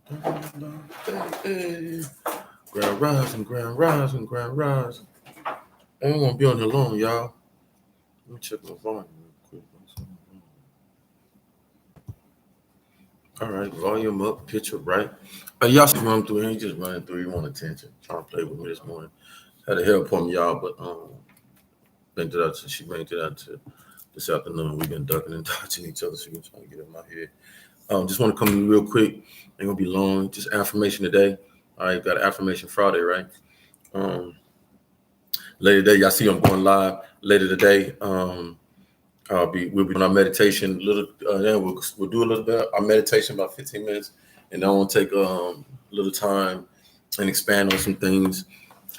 Hey, Grand Rising, Grand Rising, Grand Rising. I ain't gonna be on here long, y'all. Let me check my volume real quick. All right, volume up, picture right. Y'all should run through. Ain't just running through. You want attention? Trying to play with me this morning. Had to help on y'all, but she brought it out to this afternoon. We've been ducking and dodging each other, so we're trying to get in my head. Just want to come in real quick. Ain't gonna be long. Just affirmation today. All right, got an affirmation Friday, right? Um, later today, y'all see I'm going live later today. We'll be doing our meditation. Then we'll do a little bit of our meditation about 15 minutes, and then we'll take a little time and expand on some things.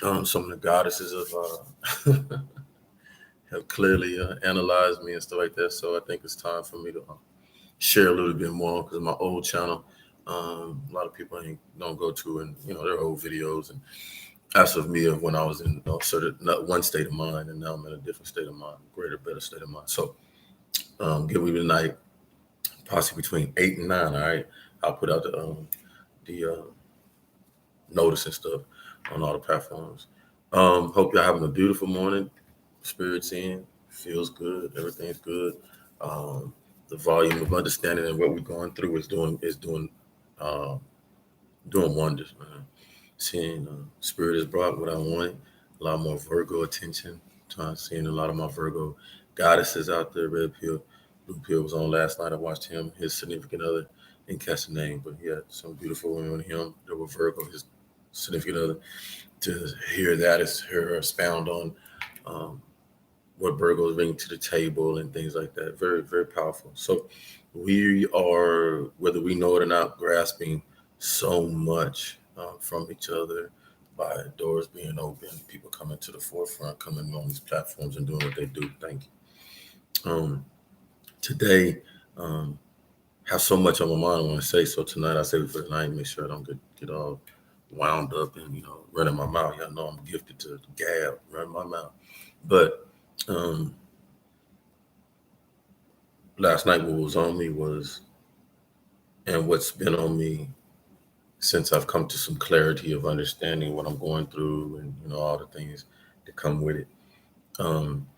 Some of the goddesses have clearly analyzed me and stuff like that. So I think it's time for me to share a little bit more because my old channel, a lot of people don't go to, and their old videos and as of me of when I was in certain not one state of mind, and now I'm in a different state of mind, greater, better state of mind. So give me tonight, possibly between 8 and 9. All right, I'll put out the notice and stuff on all the platforms. Hope y'all having a beautiful morning. Spirits in, feels good, everything's good. Um, the volume of understanding and what we're going through uh, doing wonders, man. Seeing spirit has brought what I wanted, a lot more Virgo attention. Seeing a lot of my Virgo goddesses out there. Red Pill, Blue Pill was on last night. I watched him, his significant other, didn't catch the name, but he had some beautiful women with him. There were Virgo, his significant other. To hear that is her expound on um, what Virgos bring to the table and things like that. Very, very powerful. So we are, whether we know it or not, grasping so much from each other by doors being open, people coming to the forefront, coming on these platforms and doing what they do. Thank you. Today, um, have so much on my mind I want to say. So tonight I say for tonight, make sure I don't get all wound up and running my mouth. Y'all know I'm gifted to gab, run my mouth. But um, last night what was on me was, and what's been on me since I've come to some clarity of understanding what I'm going through and all the things that come with it,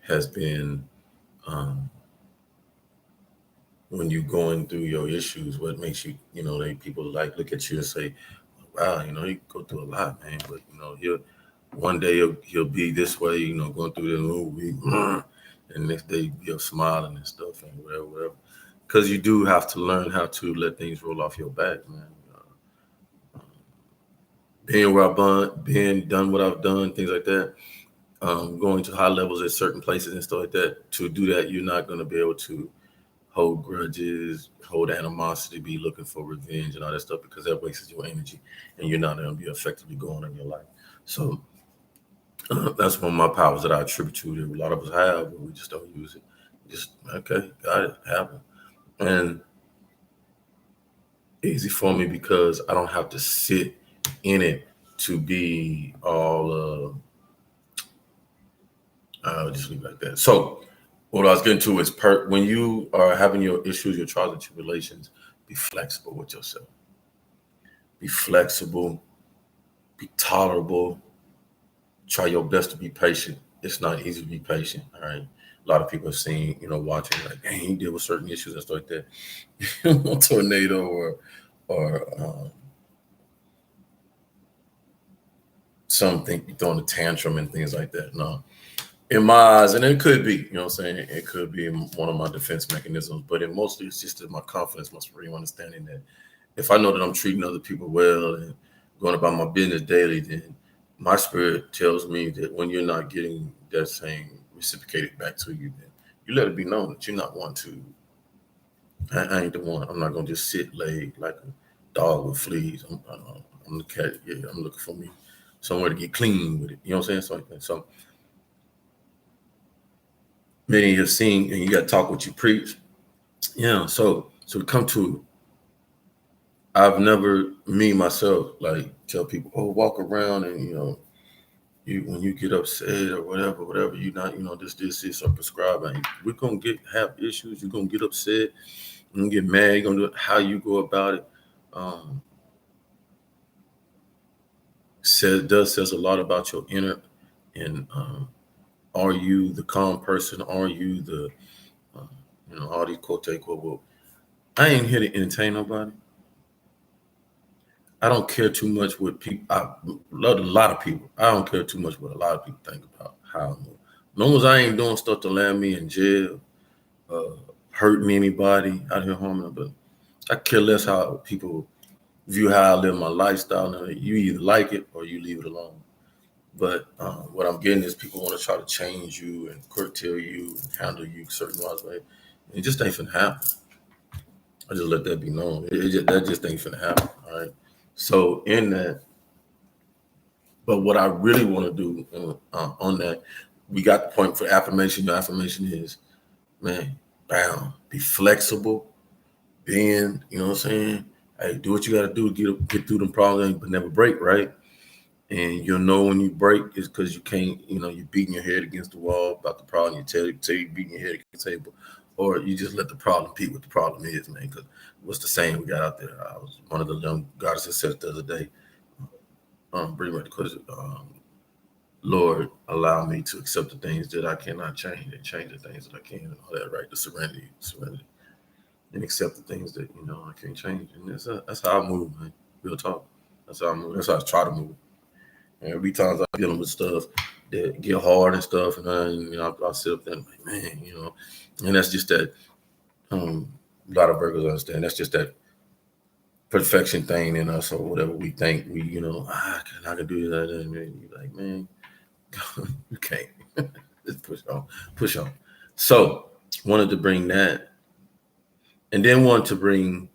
has been when you going through your issues, what makes you, they people like look at you and say, wow, you go through a lot, man, but he'll one day he'll be this way, going through the little week, and next day he'll smiling and stuff and whatever. Because you do have to learn how to let things roll off your back, man. Being where I've been, done what I've done, things like that. Going to high levels at certain places and stuff like that. To do that, you're not going to be able to hold grudges, hold animosity, be looking for revenge and all that stuff because that wastes your energy, and you're not going to be effectively going in your life. So that's one of my powers that I attribute to that a lot of us have, but we just don't use it. Just okay, got it, happen, and easy for me because I don't have to sit in it to be all. I'll just leave it like that. So, what I was getting to is when you are having your issues, your trials and tribulations, be flexible with yourself. Be flexible. Be tolerable. Try your best to be patient. It's not easy to be patient. All right. A lot of people have seen, watching like, dang, he deal with certain issues and stuff like that. Tornado or some think you're throwing a tantrum and things like that. No, in my eyes, and it could be, what I'm saying, it could be one of my defense mechanisms, but mostly it's just my confidence, my supreme understanding that if I know that I'm treating other people well and going about my business daily, then my spirit tells me that when you're not getting that same reciprocated back to you, then you let it be known that you're not one to. I ain't the one. I'm not gonna just sit laid like a dog with fleas. I'm the cat. Yeah, I'm looking for me somewhere to get clean with it. You know what I'm saying? So, like that. So many have seen, and you got to talk what you preach. Yeah. So to come to, I've never me myself like tell people, oh, walk around and you when you get upset or whatever, you not this or prescribing. We're gonna have issues. You're gonna get upset. You're gonna get mad. You're gonna do it. How you go about it. Um, says a lot about your inner, and are you the calm person? Are you the all these quote unquote? Well, I ain't here to entertain nobody. I don't care too much what people. I love a lot of people. I don't care too much what a lot of people think about how I move. As long as I ain't doing stuff to land me in jail, uh, hurting anybody out here harming them, but I care less how people view how I live my lifestyle. Now, you either like it or you leave it alone. But what I'm getting is people want to try to change you and curtail you and handle you certain ways. It just ain't finna happen. I just let that be known. That just ain't finna happen. All right. So in that, but what I really want to do on that, we got the point for affirmation. Your affirmation is, man, bam, be flexible, bend. You know what I'm saying? Hey, do what you got to do to get through them problems, but never break, right? And you'll know when you break is because you can't, you're beating your head against the wall about the problem. You tell you beating your head against the table, or you just let the problem be what the problem is, man. Because what's the saying we got out there? I was one of the young goddesses said it the other day. Pretty much because Lord, allow me to accept the things that I cannot change and change the things that I can, and all that, right? The serenity, and accept the things that I can't change. And that's how I move, man. Real talk. That's how I move. That's how I try to move. And every time I'm dealing with stuff that get hard and stuff, and I'll sit up there and like, man, and that's just that. A lot of Virgos understand that's just that perfection thing in us, or whatever we think I can do that, and you're like, man, you can't. Just push on. So wanted to bring that, and then wanted to bring.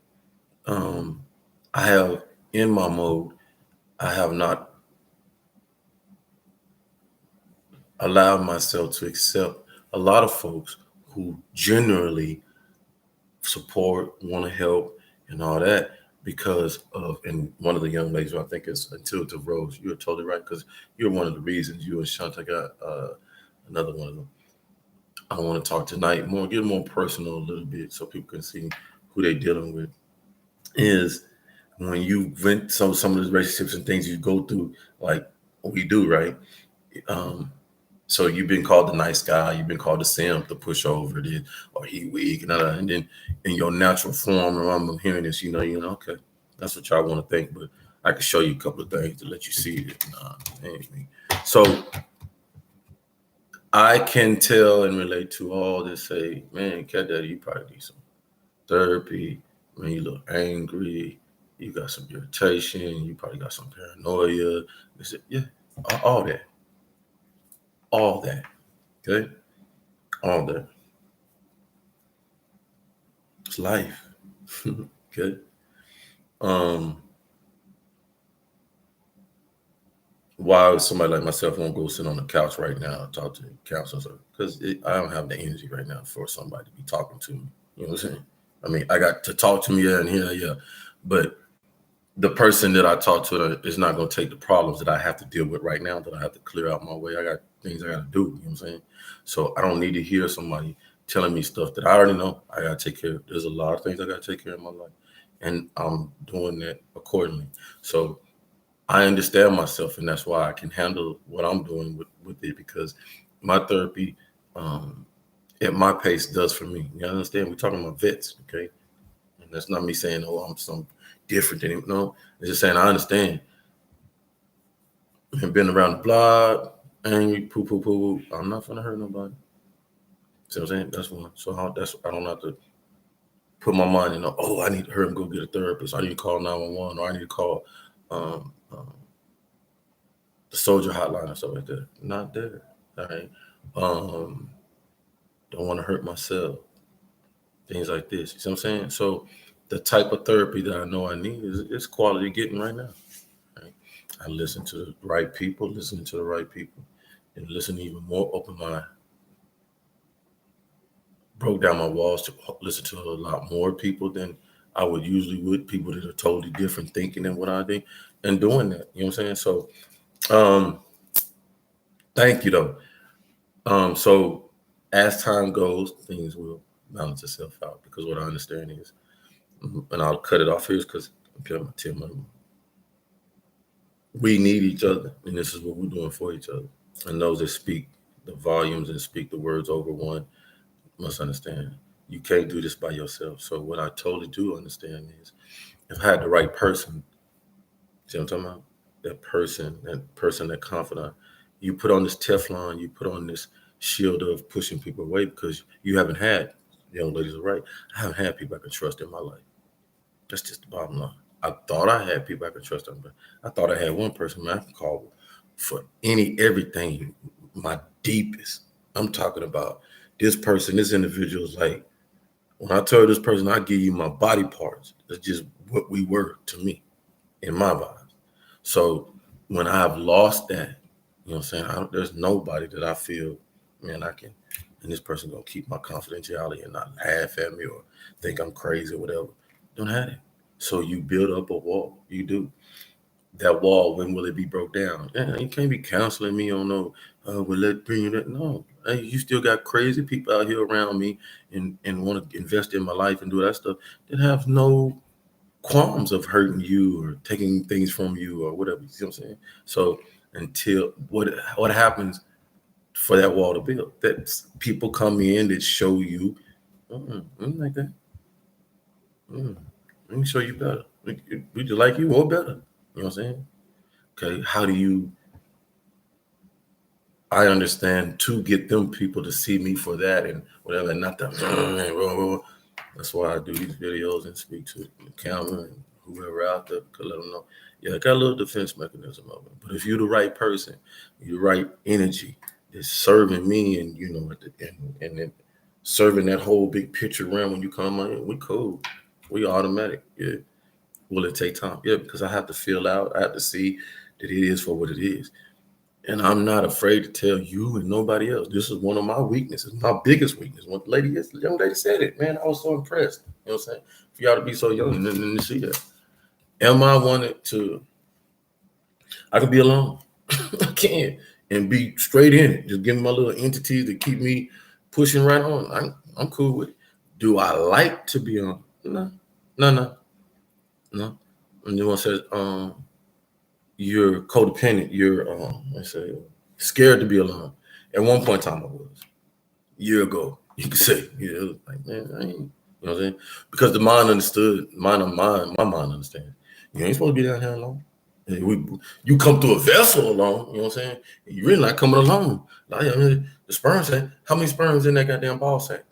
I have in my mode. I have not allowed myself to accept a lot of folks who generally support, want to help, and all that because of. And one of the young ladies, who I think is Intuitive Rose, you're totally right because you're one of the reasons you and Shanta got another one of them. I want to talk tonight more, get more personal a little bit so people can see who they're dealing with. Is when you vent some of the relationships and things you go through, like we do, right? Um, so you've been called the nice guy, you've been called the simp, the pushover, or he weak, and then in your natural form, or I'm hearing this, okay, that's what y'all want to think, but I can show you a couple of things to let you see it. Ain't me. So I can tell and relate to all this. Say, man, Cat Daddy, you probably need some therapy. Man, you look angry. You got some irritation. You probably got some paranoia. Yeah, all that, all that. Okay, all that. It's life. Okay. Um, why somebody like myself won't go sit on the couch right now and talk to counselors? Because I don't have the energy right now for somebody to be talking to me. You know what I'm saying? I mean, I got to talk to me and here, yeah, but the person that I talk to is not going to take the problems that I have to deal with right now, that I have to clear out my way. I got things I got to do. You know what I'm saying? So I don't need to hear somebody telling me stuff that I already know I got to take care of. There's a lot of things I got to take care of in my life, and I'm doing that accordingly. So I understand myself, and that's why I can handle what I'm doing with it, because my therapy um, at my pace does for me. You understand? We're talking about vets, okay? And that's not me saying, oh, I'm some different than him. No, it's just saying I understand. And been around the block, angry, poo, poo, poo. I'm not gonna hurt nobody. See what I'm saying? That's one. So I don't have to put my mind in. Oh, I need to hurry and go get a therapist. I need to call 911, or I need to call um, the soldier hotline or stuff like that. Not there. All right. Um, don't want to hurt myself. Things like this. You see what I'm saying? So the type of therapy that I know I need is quality getting right now. Right? I listen to the right people, listening to the right people, and listen even more open mind. Broke down my walls to listen to a lot more people than I would usually would. People that are totally different thinking than what I do, and doing that. You know what I'm saying? So um, thank you though. So as time goes, things will balance itself out, because what I understand is, and I'll cut it off here because I'm getting my 10 minutes. We need each other, and this is what we're doing for each other. And those that speak the volumes and speak the words over one must understand you can't do this by yourself. So what I totally do understand is if I had the right person, see what I'm talking about? That person, that confidant, you put on this Teflon, you put on this shield of pushing people away because you haven't had, young ladies are right, I haven't had people I can trust in my life. That's just the bottom line. I thought I had people I could trust on, but I thought I had one person man, I can call for everything, my deepest. I'm talking about this person, this individual is like, when I tell this person, I give you my body parts. That's just what we were to me in my body. So when I've lost that, you know what I'm saying? There's nobody that I feel, man, I can, and this person gonna keep my confidentiality and not laugh at me or think I'm crazy or whatever. Don't have it. So you build up a wall. You do. That wall, when will it be broke down? Yeah, you can't be counseling me on no, well, let bring you that. No, hey, you still got crazy people out here around me and want to invest in my life and do that stuff that have no qualms of hurting you or taking things from you or whatever. You see what I'm saying? So until what happens for that wall to build, that people come in that show you, like that. Let me show you better. We just like you or better. You know what I'm saying? Okay, how do you? I understand to get them people to see me for that and whatever, and not that. That's why I do these videos and speak to the camera and whoever out there to let them know. Yeah, I got a little defense mechanism of it. But if you're the right person, you're the right energy, it's serving me and you know, and then serving that whole big picture around when you come in, we cool. We automatic. Yeah. Will it take time? Yeah, because I have to feel out. I have to see that it is for what it is. And I'm not afraid to tell you and nobody else. This is one of my weaknesses, my biggest weakness. One lady, the young lady said it, man, I was so impressed. You know what I'm saying? For y'all to be so young and then to see that. Am I wanted to, I can be alone. I can. And be straight in it. Just give me my little entities to keep me pushing right on. I'm cool with it. Do I like to be on? No. And then one says, you're codependent. You're, let's say, scared to be alone. At one point in time, I was. A year ago, you could say, yeah, it was like, man, I ain't, you know what I'm saying? Because the mind understood, my mind understands. You ain't supposed to be down here alone. You come through a vessel alone, you know what I'm saying? You really not coming alone. Like, I mean, the sperm sack, how many sperms in that goddamn ball sack?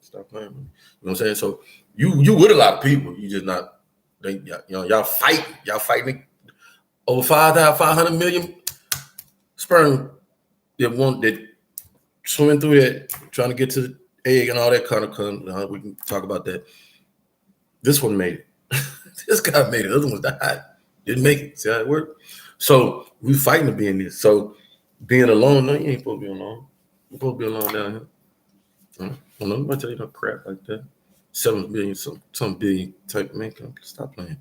Stop playing with me. You know what I'm saying? So you with a lot of people, you just not, y'all fighting over 500 million sperm that swimming through that, trying to get to the egg and all that kind of. We can talk about that. This one made it. This guy made it. The other one died. Didn't make it. See how it worked? So we fighting to be in this. So being alone, no, you ain't supposed to be alone. You're supposed to be alone down here. I don't know. Nobody tell you no crap like that. 7 billion, some billion type man. Stop playing.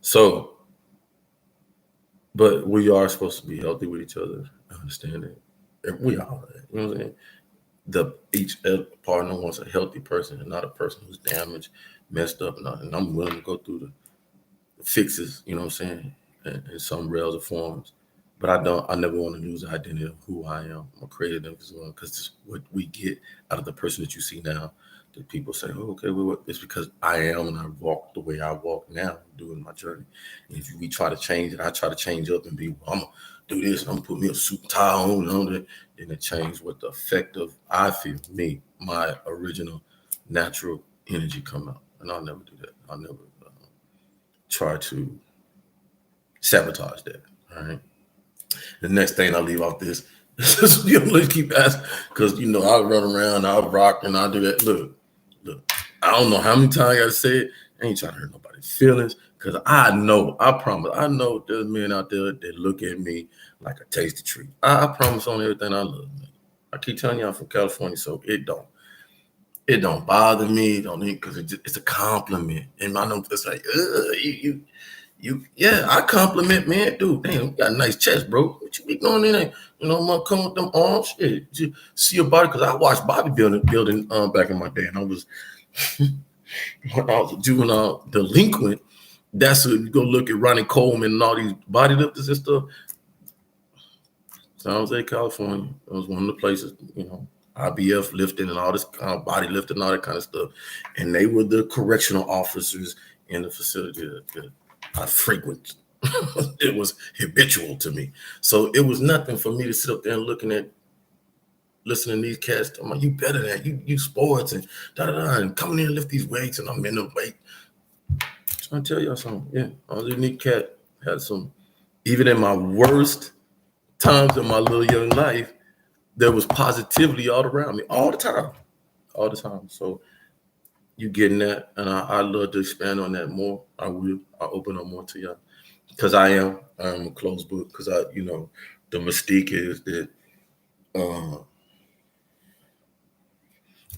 So, but we are supposed to be healthy with each other. I understand that. We are. You know what I'm saying? Each partner wants a healthy person and not a person who's damaged, messed up, and I'm willing to go through the fixes, you know what I'm saying, in some rails or forms. But I never want to lose the identity of who I am. I'm a creative because it's what we get out of the person that you see now. That people say, oh, okay, well, it's because I am and I walk the way I walk now doing my journey. And if we try to change it, I try to change up and be, well, I'm gonna do this, and I'm gonna put me a suit and tie on, then it changes what the effect of I feel, me, my original natural energy come out. And I'll never do that. I'll never try to sabotage that. All right. The next thing I leave off this, you know, let's keep asking, because you know, I'll run around, I'll rock, and I'll do that. Look, I don't know how many times I gotta say it. I ain't trying to hurt nobody's feelings, because I promise, I know there's men out there that look at me like a tasty treat. I promise on everything I love, man. I keep telling you I'm from California, so it don't bother me, because it's a compliment. And I know it's like, yeah, I compliment, man, dude. Damn, you got a nice chest, bro. What you be doing in there? You know, I'm gonna come with them arms. Shit, you see your body, because I watched bodybuilding back in my day, and I was when I was a juvenile delinquent. That's you go look at Ronnie Coleman and all these bodylifters and stuff. San Jose, California. It was one of the places, IBF lifting and all this kind of body lifting and all that kind of stuff. And they were the correctional officers in the facility that I frequent. It was habitual to me. So it was nothing for me to sit up there and listening to these cats. I'm like, you better than that. You sports and and come in and lift these weights and I'm in the weight. I'm trying to tell y'all something. Yeah, I was a unique cat. Had some, even in my worst times in my little young life, there was positivity all around me all the time. All the time. So you getting that, and I love to expand on that more. I will. I'll open up more to y'all. Because I'm a closed book. Because the mystique is that I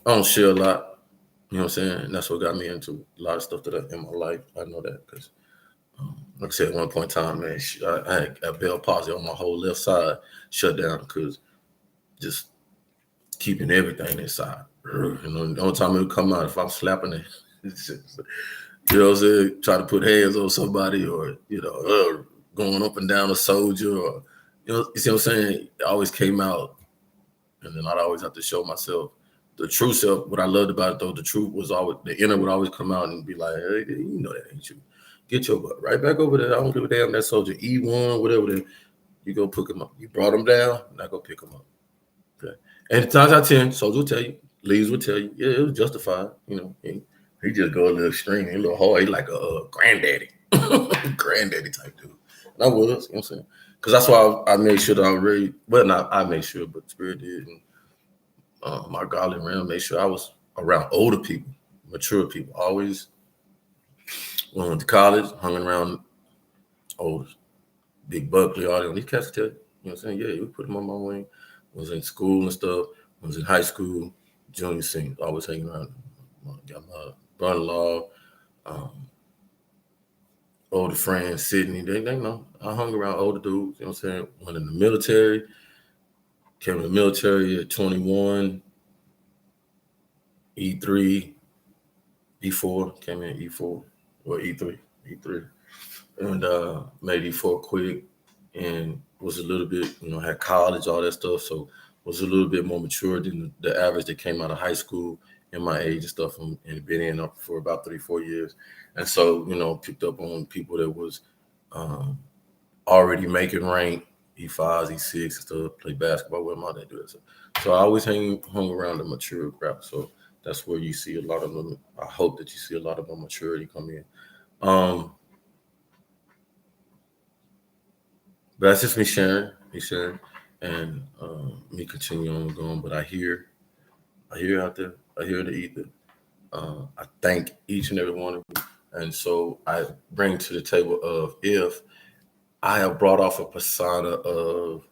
don't share a lot. You know what I'm saying? And that's what got me into a lot of stuff that in my life. I know that because, like I said, at one point in time, man, I had a Bell palsy on my whole left side shut down because just keeping everything inside. The only time it would come out if I'm slapping it. You know what I'm saying? Try to put hands on somebody or, going up and down a soldier or, you see what I'm saying? It always came out. And then I'd always have to show myself the true self. What I loved about it though, the truth was always, the inner would always come out and be like, hey, you know that ain't you. Get your butt right back over there. I don't give a damn that soldier E1, whatever. You go pick him up. You brought him down, now go pick him up. Okay. And times out of 10, soldiers will tell you, leads will tell you, yeah, it was justified. He just go a little extreme. He a little hard. He like a granddaddy, granddaddy type dude. And I was, you know what I'm saying? Because that's why I made sure that I really, well, not I made sure, but Spirit did. And my godly realm made sure I was around older people, mature people. Always went to college, hung around older, Big Buckley, all them. These cats tell you, know what I'm saying? Yeah, you put them on my wing. Was in school and stuff. Was in high school, junior, senior. Always hanging around. Got my brother-in-law, um, older friend, Sydney. They know. I hung around older dudes, you know what I'm saying? Went in the military, came in the military at 21, E3, E4, came in E4, or E3, E3. And made E4 quick and was a little bit, had college, all that stuff. So was a little bit more mature than the average that came out of high school in my age and stuff and been in up for about 3-4 years. And so, picked up on people that was already making rank, E5s, E6 and stuff, play basketball with them, all that do that. So I always hung around the mature crowd. So that's where you see a lot of them. I hope that you see a lot of them maturity come in. But that's just me sharing, and me continuing on going. But I hear out there, I hear the ether. I thank each and every one of you, and so I bring to the table of if I have brought off a persona of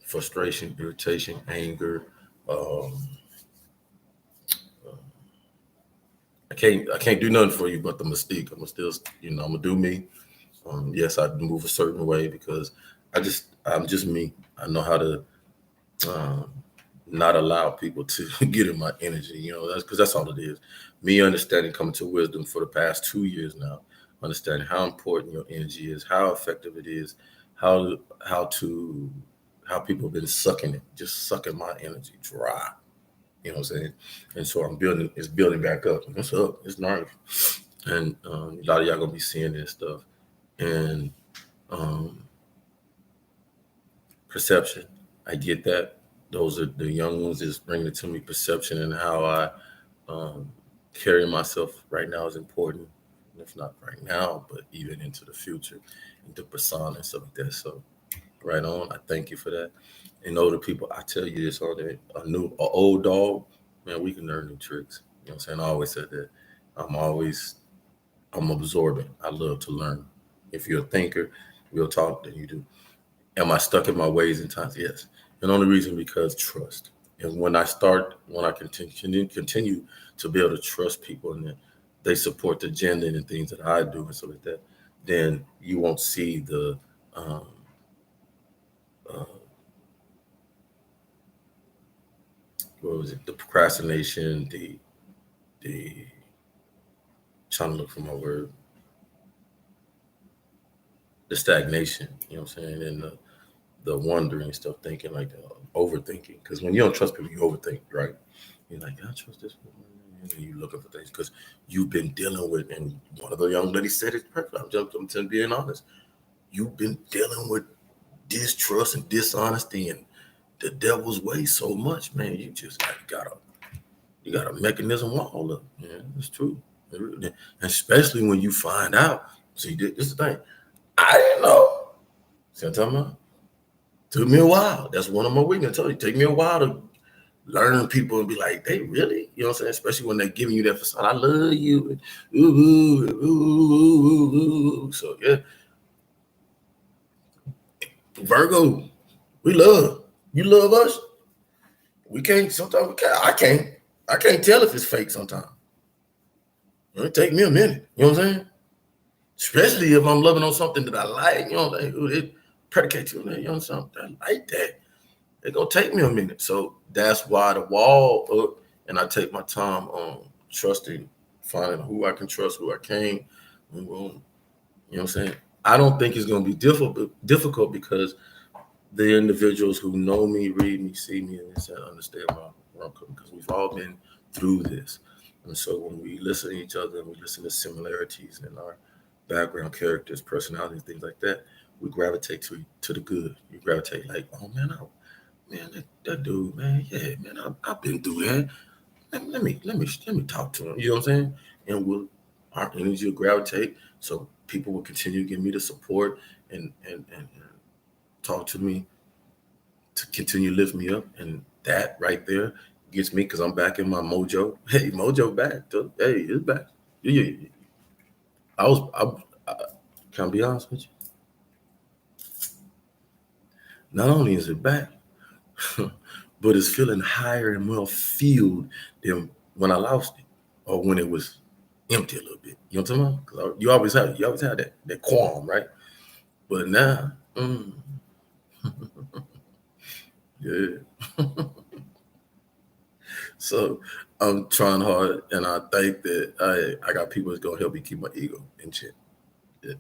frustration, irritation, anger. Um, I can't do nothing for you but the mystique. I'm still, I'm gonna do me. Yes, I move a certain way because I'm just me. I know how to um, not allow people to get in my energy. That's because that's all it is. Me understanding coming to wisdom for the past 2 years now, understanding how important your energy is, how effective it is, how how to how people have been sucking it, just sucking my energy dry. You know what I'm saying? And so it's building back up. It's up. It's nice. And a lot of y'all gonna be seeing this stuff. And um, perception. I get that. Those are the young ones is bringing it to me. Perception and how I um, carry myself right now is important. If not right now, but even into the future, into persona and stuff like that. So right on. I thank you for that. And older people, I tell you this all day. A old dog, man, we can learn new tricks. You know what I'm saying? I always said that. I'm always I'm absorbent. I love to learn. If you're a thinker, we'll talk, then you do. Am I stuck in my ways in times? Yes. And only reason because trust. And when I continue to be able to trust people and that they support the agenda and the things that I do and stuff like that, then you won't see the um, uh, what was it? The procrastination, the trying to look for my word. The stagnation, you know what I'm saying, and the wondering stuff, thinking like overthinking. Because when you don't trust people, you overthink, right? You're like, I trust this woman, and then you looking for things because you've been dealing with. And one of the young ladies said it's perfect. I'm being honest. You've been dealing with distrust and dishonesty and the devil's way so much, man. You just like you got a mechanism wall up. Yeah, it's true. And especially when you find out. See, this is the thing. I didn't know. See what I'm talking about? Took me a while. That's one of my weaknesses. I told you, take me a while to learn people and be like, they really, you know what I'm saying? Especially when they're giving you that facade. I love you. Ooh, ooh, ooh, ooh. So yeah, Virgo, we love. You love us. We can't. Sometimes we can't. I can't tell if it's fake. Sometimes it take me a minute. You know what I'm saying? Especially if I'm loving on something that I like. You know, like it predicates on that. You know something I like that. It's gonna take me a minute. So that's why the wall up, and I take my time on trusting, finding who I can trust, who I can't. You know what I'm saying? I don't think it's gonna be difficult because the individuals who know me, read me, see me, and understand where I'm coming, because we've all been through this. And so when we listen to each other and we listen to similarities in our background, characters, personalities, things like that, we gravitate to the good. You gravitate like, oh man, that dude, man, yeah, man, I've been through that. Let me talk to him. You know what I'm saying? And our energy will gravitate. So people will continue to give me the support and talk to me to continue to lift me up. And that right there gets me, because I'm back in my mojo. Hey, mojo back. Hey, it's back. Yeah. I can I be honest with you? Not only is it back, but it's feeling higher and more filled than when I lost it or when it was empty a little bit. You know what I'm talking about? 'Cause you always have that qualm, right? But now, yeah. So I'm trying hard, and I think that I got people that's gonna help me keep my ego in check. Yeah.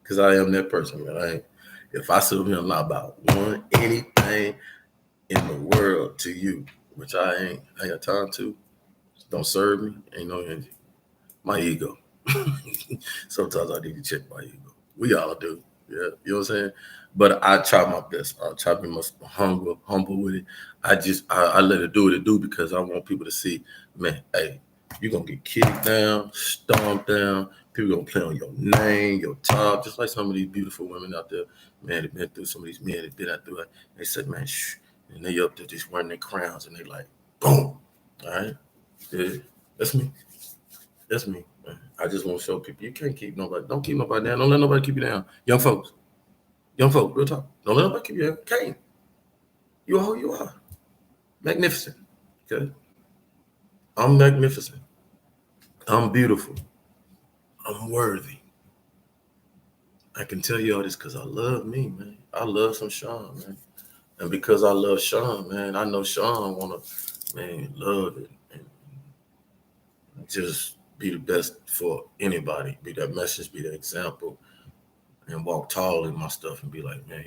Because I am that person, man. If I sit here and lie about anything in the world to you, which I ain't got time to, don't serve me, ain't no energy. My ego. Sometimes I need to check my ego. We all do. Yeah, you know what I'm saying? But I try my best. I try to be most humble with it. I let it do what it do, because I want people to see, man, hey, you're gonna get kicked down, stomped down, people gonna play on your name, your top, just like some of these beautiful women out there, man, they've been through, some of these men that been out through it. They said, man, shh, and they up there just wearing their crowns, and they like, boom. All right. Yeah, that's me. That's me. I just want to show people you can't keep nobody. Don't keep nobody down. Don't let nobody keep you down. Young folks, real talk. Don't let nobody keep you down. Can't. You are who you are. Magnificent. Okay. I'm magnificent. I'm beautiful. I'm worthy. I can tell you all this because I love me, man. I love some Sean, man. And because I love Sean, man, I know Sean wanna, man, love it and just be the best for anybody. Be that message, be that example, and walk tall in my stuff and be like, man,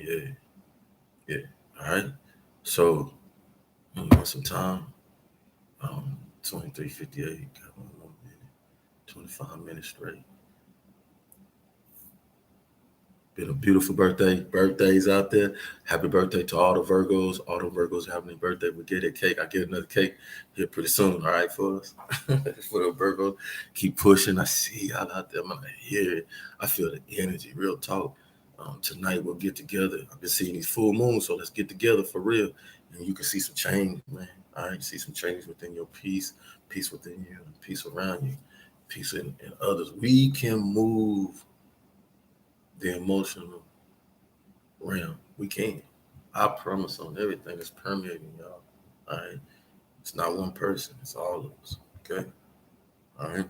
yeah. All right. So, some time. 23:58. Got 1 more minute. 25 minutes straight. Been a beautiful birthday. Birthdays out there. Happy birthday to all the Virgos. All the Virgos having their birthday. We get a cake. I get another cake here pretty soon. All right, for us. For the Virgos. Keep pushing. I see y'all out there. I hear it. I feel the energy. Real talk. Tonight we'll get together. I've been seeing these full moons, so let's get together for real. And you can see some change, man. All right, see some change within your peace within you, peace around you, peace in others. We can move the emotional realm. We can. I promise on everything that's permeating y'all. All right. It's not one person, it's all of us. Okay. All right.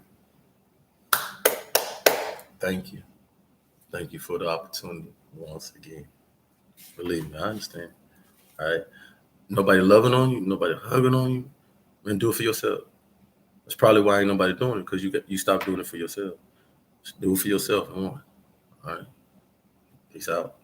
Thank you. Thank you for the opportunity once again. Believe me, I understand. All right. Nobody loving on you, nobody hugging on you. Man, do it for yourself. That's probably why ain't nobody doing it, because you stopped doing it for yourself. Just do it for yourself. Come on. All right. Peace out.